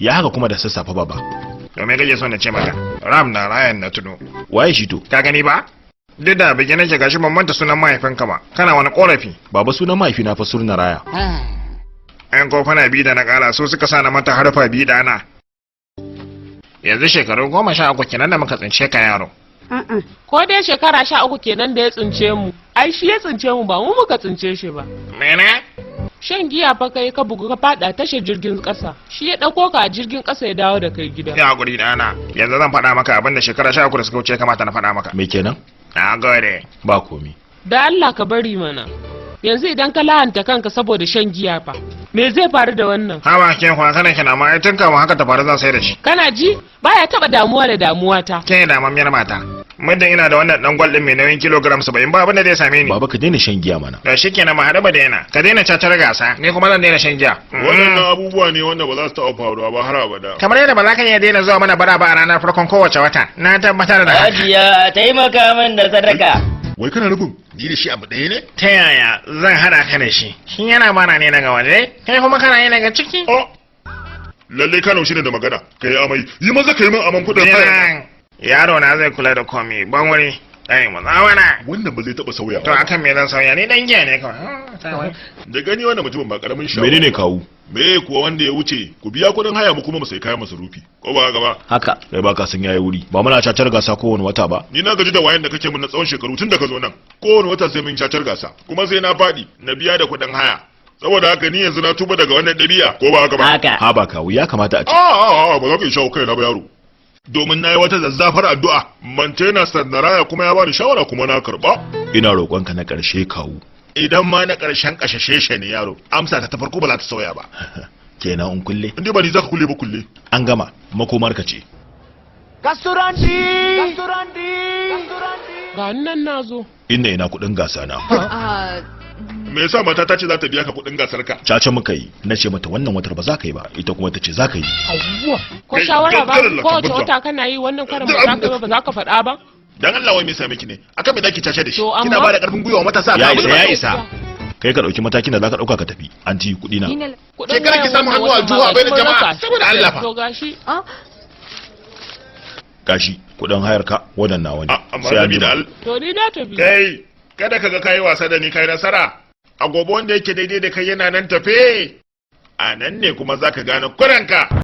Ya haka kuma da sassafe baba. To me kake so na ce maka? Ram na Ryan na tuno. Waye shi to? Ka gani ba? Duk da bige nake gashi ban manta sunan mahaifinka ba. Kana wani korafi? Baba sunan mahaifina fa Surna Raya. Yan kofana biyu da na kara so suka sa na mata harfa biyu da ana. Yanzu shekaru 13 kenan da muka tsince ka yaro. Ko dai shekara 13 kenan da ya tsince mu. Ai shi ya tsince mu ba mu muka tsince shi ba. Mene? Shan giya fa kai ka bugu ka fada tashar jirgin kasa. Shi ya dauko ka a jirgin kasa ya dawo da kai gida. Ya hakuri da ana. Yanzu zan faɗa maka abin da shekara 13 da suka wuce kamata na faɗa maka. Me kenan? Na gode. Ba komi. Da Allah ka bari mana. Yanzu idan ka lahanta kanka saboda shan giya fa. Me zai faru da wannan? Hawa ke kwa kana kina ma ai tun kama haka ta faru zan sai da shi. Kana ji? Baya taba damuwa da damuwa ta. Ke da mammiyar mata. Muddin ina da wannan dan gwal din mai nauyin kilogram 70 ba abin da zai same ni. Baba ka daina shan giya mana. Da shikenan ma hada ba daina. Ka daina cacar gasa. Ni kuma zan daina shan giya. Waɗannan abubuwa ne wanda ba za su taɓa faruwa ba har abada. Kamar yadda ba za ka iya daina zuwa mana bara ba a ranar farkon kowace wata. Na tabbatar da haka. Hajiya taimaka min da sadaka. Wai kana nufin ni da shi abu ɗaya ne? Ta yaya zan hada ka da shi? Shin yana bana ne daga waje? Kai kuma kana yi daga ciki? Oh, lalle ka naushi ne da magana. Ka yi amai. Yi maza ka yi min aman kuɗin haya. Jiran yaro na zai kula da komai. Ban wuri. Ai mu zawana. Wannan ba zai taɓa sauya To ba. akan me zan sauya ni dan giya ne kawai. Da gani wannan mutumin ba karamin shawara. Menene kawu? Me kuwa wanda ya wuce ku biya kuɗin haya mu kuma mu sai kayan masarufi. Ko ba gaba? Haka. Kai ba ka san yayi wuri. Ba muna cacar gasa kowane wata ba. Ni na gaji da wayan da kake mun na tsawon shekaru tun da ka zo nan. Kowane wata sai mun cacar gasa. Kuma sai na faɗi na biya da kuɗin haya. Saboda haka ni yanzu na tuba daga wannan ɗabi'a. Ko ba haka ba? Haka. Ha ba kawu ya kamata a ce. Ba za ka yi shawo kaina ba yaro. Domin na yi wata zazzafar addu'a, mantena sandaraya kuma ya bani shawara kuma na karɓa. Ina roƙonka na ƙarshe kawu. Idan ma na ƙarshen ƙashasheshe ne yaro, amsa ta farko ba za ta sauya ba. Kenan in kulle. Inda ba ni za ka kulle ba kulle. An gama. Makomar ka ce. Ga nan nazo. Ina kuɗin gasa na. Me yasa mata ta ce za ta biya ka kuɗin gasar ka? Caca muka yi. Na ce mata wannan watar ba za ka yi ba. Ita kuma ta ce za ka yi. Ko Kai, shawara ba kada Allah ka kowace bata. wata kana yi wannan karin ba za ka yi ba za ka faɗa ba? Dan Allah wai me yasa miki ne? Akan me zaki cace da shi? To, amma- Kina ba da ƙarfin gwiwa matasa Ya akan isa abin da- ya isa. Kai ka ɗauki matakin da za ka ɗauka ka tafi. An ci kuɗi na. Kuɗin Ke kada ki wayan samu hannu a wannan juha watan bai da ma jama'a. gashi mun Saboda rasa. Allah fa. To gashi. Gashi kuɗin hayar ka wannan nawa ne. Amma Sai an Rabi da jima. Allah. To ni na tafi. Kai, kada ka ga kai wasa da ni kai nasara. A gobe wanda yake daidai da kai yana nan tafe. A nan ne kuma zaka gane kuranka.